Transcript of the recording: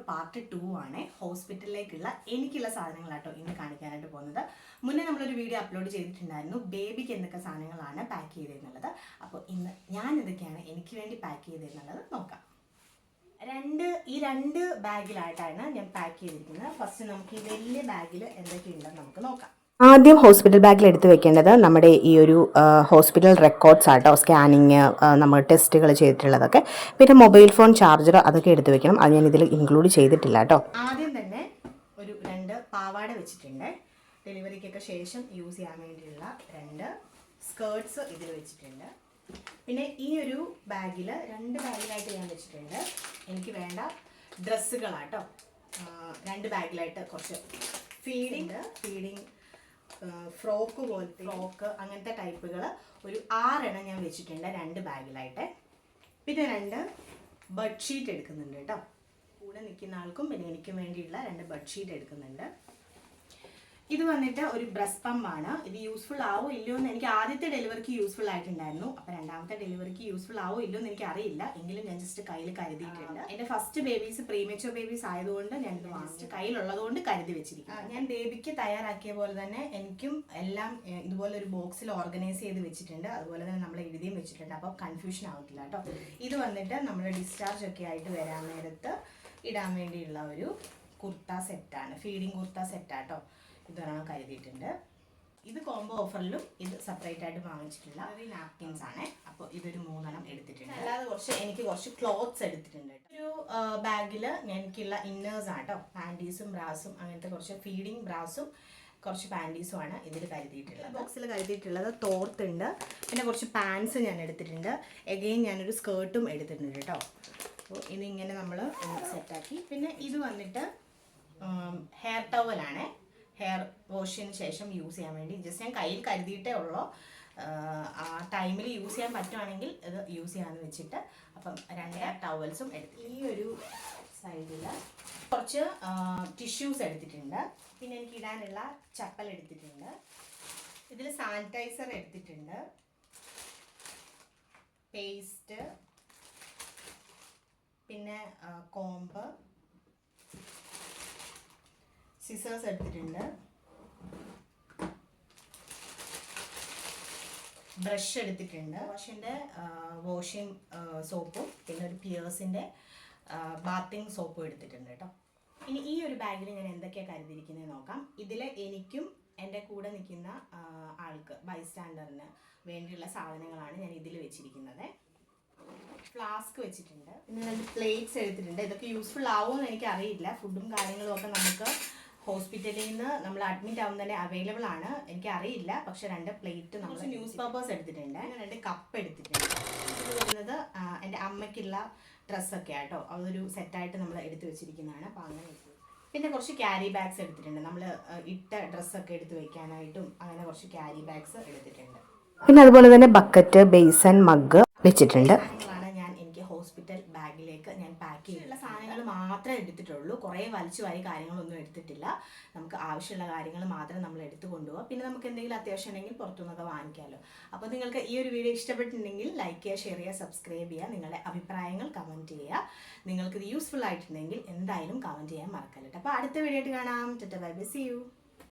Part 2 ആണ്. ഹോസ്പിറ്റലിലേക്കുള്ള എനിക്കുള്ള സാധനങ്ങളാട്ടോ ഇന്ന് കാണിക്കാനായിട്ട് പോകുന്നത്. മുന്നേ നമ്മളൊരു വീഡിയോ അപ്ലോഡ് ചെയ്തിട്ടുണ്ടായിരുന്നു ബേബിക്ക് എന്തൊക്കെ സാധനങ്ങളാണ് പാക്ക് ചെയ്തതെന്നുള്ളത്. അപ്പോൾ ഇന്ന് ഞാൻ എന്തൊക്കെയാണ് എനിക്ക് വേണ്ടി പാക്ക് ചെയ്തതെന്നുള്ളത് നോക്കാം. ഈ രണ്ട് ബാഗിലായിട്ടാണ് ഞാൻ പാക്ക് ചെയ്തിരിക്കുന്നത്. ഫസ്റ്റ് നമുക്ക് ഈ വലിയ ബാഗിൽ എന്തൊക്കെയുണ്ടെന്ന് നമുക്ക് നോക്കാം. ആദ്യം ഹോസ്പിറ്റൽ ബാഗിൽ എടുത്ത് വെക്കേണ്ടത് നമ്മുടെ ഈ ഒരു ഹോസ്പിറ്റൽ റെക്കോർഡ്സ് ആട്ടോ, സ്കാനിങ്, നമ്മൾ ടെസ്റ്റുകൾ ചെയ്തിട്ടുള്ളതൊക്കെ. പിന്നെ മൊബൈൽ ഫോൺ, ചാർജർ, അതൊക്കെ എടുത്ത് വെക്കണം. അത് ഞാൻ ഇതിൽ ഇൻക്ലൂഡ് ചെയ്തിട്ടില്ല കേട്ടോ. ആദ്യം തന്നെ ഒരു 2 പാവാട വെച്ചിട്ടുണ്ട്. ഡെലിവറിക്കൊക്കെ ശേഷം യൂസ് ചെയ്യാൻ വേണ്ടിയുള്ള 2 സ്കേർട്ട്സ് ഇതിൽ വെച്ചിട്ടുണ്ട്. പിന്നെ ഈ ഒരു ബാഗിൽ 2 ബാഗിലായിട്ട് ഞാൻ വെച്ചിട്ടുണ്ട് എനിക്ക് വേണ്ട ഡ്രസ്സുകളാട്ടോ. 2 ബാഗിലായിട്ട് കുറച്ച് ഫീഡിങ് ഫ്രോക്ക് പോലത്തെ ഫ്രോക്ക് അങ്ങനത്തെ ടൈപ്പുകൾ ഒരു 6 എണ്ണം ഞാൻ വെച്ചിട്ടുണ്ട് 2 ബാഗിലായിട്ട്. പിന്നെ 2 ബെഡ്ഷീറ്റ് എടുക്കുന്നുണ്ട് കേട്ടോ. കൂടെ നിൽക്കുന്ന ആൾക്കും പിന്നെ എനിക്കും വേണ്ടിയുള്ള 2 ബെഡ്ഷീറ്റ് എടുക്കുന്നുണ്ട്. ഇത് വന്നിട്ട് ഒരു ബ്രസ്റ്റ് പമ്പാണ്. ഇത് യൂസ്ഫുൾ ആവോ ഇല്ലയോ എന്ന് എനിക്ക് ആദ്യത്തെ ഡെലിവറിക്ക് യൂസ്ഫുൾ ആയിട്ടുണ്ടായിരുന്നു. അപ്പോൾ രണ്ടാമത്തെ ഡെലിവറിക്ക് യൂസ്ഫുൾ ആവോ ഇല്ലയോ എന്ന് എനിക്ക് അറിയില്ല. എങ്കിലും ഞാൻ ജസ്റ്റ് കയ്യിൽ കരുതിയിട്ടുണ്ട്. എൻ്റെ ഫസ്റ്റ് ബേബീസ് പ്രീമച്വർ ബേബീസ് ആയതുകൊണ്ട് ഞാൻ ഇത് വാങ്ങിച്ച് കയ്യിലുള്ളതുകൊണ്ട് കരുതി വെച്ചിരിക്കും. ഞാൻ ബേബിക്ക് തയ്യാറാക്കിയ പോലെ തന്നെ എനിക്കും എല്ലാം ഇതുപോലെ ഒരു ബോക്സിൽ ഓർഗനൈസ് ചെയ്ത് വെച്ചിട്ടുണ്ട്. അതുപോലെ തന്നെ നമ്മൾ എഴുതിയും വെച്ചിട്ടുണ്ട്. അപ്പോൾ കൺഫ്യൂഷൻ ആവത്തില്ല കേട്ടോ. ഇത് വന്നിട്ട് നമ്മുടെ ഡിസ്ചാർജ് ഒക്കെ ആയിട്ട് വരാൻ നേരത്ത് ഇടാൻ വേണ്ടിയുള്ള ഒരു കുർത്ത സെറ്റാണ്. ഫീഡിങ് കുർത്ത സെറ്റാട്ടോ. ഇതൊരെണ്ണം കരുതിയിട്ടുണ്ട്. ഇത് കോംബോ ഓഫറിലും ഇത് സെപ്പറേറ്റ് ആയിട്ട് വാങ്ങിച്ചിട്ടുള്ള നാപ്കിൻസ് ആണ്. അപ്പോൾ ഇതൊരു 3 എണ്ണം എടുത്തിട്ടുണ്ട്. അല്ലാതെ എനിക്ക് കുറച്ച് ക്ലോത്ത്സ് എടുത്തിട്ടുണ്ട്. ഒരു ബാഗിൽ എനിക്കുള്ള ഇന്നേഴ്സ് ആട്ടോ, പാൻറ്റീസും ബ്രാസും അങ്ങനത്തെ കുറച്ച് ഫീഡിങ് ബ്രാസും കുറച്ച് പാൻറ്റീസും ആണ് ഇതിൽ കരുതിയിട്ടുള്ളത്. ബോക്സിൽ കരുതിയിട്ടുള്ളത് തോർത്തുണ്ട്. പിന്നെ കുറച്ച് പാൻസ് ഞാൻ എടുത്തിട്ടുണ്ട്. എഗെയിൻ ഞാനൊരു സ്കേർട്ടും എടുത്തിട്ടുണ്ട് കേട്ടോ. അപ്പോൾ ഇതിങ്ങനെ നമ്മൾ സെറ്റാക്കി. പിന്നെ ഇത് വന്നിട്ട് ഹെയർ ടവലാണ്. ഹെയർ വാഷിന് ശേഷം യൂസ് ചെയ്യാൻ വേണ്ടി ജസ്റ്റ് ഞാൻ കയ്യിൽ കരുതിയിട്ടേ ഉള്ളൂ. ആ ടൈമിൽ യൂസ് ചെയ്യാൻ പറ്റുവാണെങ്കിൽ ഇത് യൂസ് ചെയ്യാമെന്ന് വെച്ചിട്ട് അപ്പം 2 ഹെയർ ടവൽസും എടുത്തു. ഈ ഒരു സൈഡിൽ കുറച്ച് ടിഷ്യൂസ് എടുത്തിട്ടുണ്ട്. പിന്നെ എനിക്ക് ഇടാനുള്ള ചപ്പൽ എടുത്തിട്ടുണ്ട്. ഇതിൽ സാനിറ്റൈസർ എടുത്തിട്ടുണ്ട്, പേസ്റ്റ്, പിന്നെ കോമ്പ്, സിസേഴ്സ് എടുത്തിട്ടുണ്ട്, ബ്രഷ് എടുത്തിട്ടുണ്ട്, വാഷിംഗ് സോപ്പും പിന്നെ ഒരു പിയേഴ്സിൻ്റെ ബാത്തിങ് സോപ്പും എടുത്തിട്ടുണ്ട് കേട്ടോ. ഇനി ഈ ഒരു ബാഗിൽ ഞാൻ എന്തൊക്കെയാണ് കരുതിയിരിക്കുന്നത് നോക്കാം. ഇതിൽ എനിക്കും എൻ്റെ കൂടെ നിൽക്കുന്ന ആൾക്ക്, ബൈസ്റ്റാൻഡറിന് വേണ്ടിയുള്ള സാധനങ്ങളാണ് ഞാൻ ഇതിൽ വെച്ചിരിക്കുന്നത്. ഫ്ലാസ്ക് വെച്ചിട്ടുണ്ട്. പിന്നെ 2 പ്ലേറ്റ്സ് എടുത്തിട്ടുണ്ട്. ഇതൊക്കെ യൂസ്ഫുൾ ആവുമെന്ന് എനിക്കറിയില്ല. ഫുഡും കാര്യങ്ങളും ഒക്കെ നമുക്ക് ഹോസ്പിറ്റലിൽ നിന്ന് നമ്മൾ അഡ്മിറ്റ് ആവുന്ന തന്നെ അവൈലബിൾ ആണ്. എനിക്കറിയില്ല. പക്ഷെ 2 പ്ലേറ്റ്, നമ്മൾ ന്യൂസ് പേപ്പേഴ്സ് എടുത്തിട്ടുണ്ട്. 2 കപ്പ് എടുത്തിട്ടുണ്ട്. ഇത് വരുന്നത് എൻ്റെ അമ്മയ്ക്കുള്ള ഡ്രസ്സൊക്കെ ആട്ടോ. അതൊരു സെറ്റായിട്ട് നമ്മൾ എടുത്ത് വെച്ചിരിക്കുന്നതാണ്. അപ്പോൾ അങ്ങനെ പിന്നെ കുറച്ച് ക്യാരി ബാഗ്സ് എടുത്തിട്ടുണ്ട്. നമ്മൾ ഇട്ട ഡ്രസ്സൊക്കെ എടുത്ത് വെക്കാനായിട്ടും അങ്ങനെ കുറച്ച് ക്യാരി ബാഗ്സ് എടുത്തിട്ടുണ്ട്. പിന്നെ അതുപോലെ തന്നെ ബക്കറ്റ്, ബേസൻ, മഗ് വെച്ചിട്ടുണ്ട്. ഹോസ്പിറ്റൽ ബാഗിലേക്ക് ഞാൻ പാക്ക് ചെയ്തിട്ടുള്ള സാധനങ്ങൾ മാത്രമേ എടുത്തിട്ടുള്ളൂ. കുറേ വലിച്ചു വാരി കാര്യങ്ങളൊന്നും എടുത്തിട്ടില്ല. നമുക്ക് ആവശ്യമുള്ള കാര്യങ്ങൾ മാത്രം നമ്മൾ എടുത്തു കൊണ്ടുപോകാം. പിന്നെ നമുക്ക് എന്തെങ്കിലും അത്യാവശ്യം ഉണ്ടെങ്കിൽ പുറത്തുനിന്നൊക്കെ വാങ്ങിക്കാമല്ലോ. അപ്പോൾ നിങ്ങൾക്ക് ഈ ഒരു വീഡിയോ ഇഷ്ടപ്പെട്ടിട്ടുണ്ടെങ്കിൽ ലൈക്ക് ചെയ്യുക, ഷെയർ ചെയ്യുക, സബ്സ്ക്രൈബ് ചെയ്യുക. നിങ്ങളുടെ അഭിപ്രായങ്ങൾ കമൻറ്റ് ചെയ്യുക. നിങ്ങൾക്കിത് യൂസ്ഫുൾ ആയിട്ടുണ്ടെങ്കിൽ എന്തായാലും കമൻറ്റ് ചെയ്യാൻ മറക്കരുത്. അപ്പോൾ അടുത്ത വീഡിയോ ആയിട്ട് കാണാം. Bye bye, see U.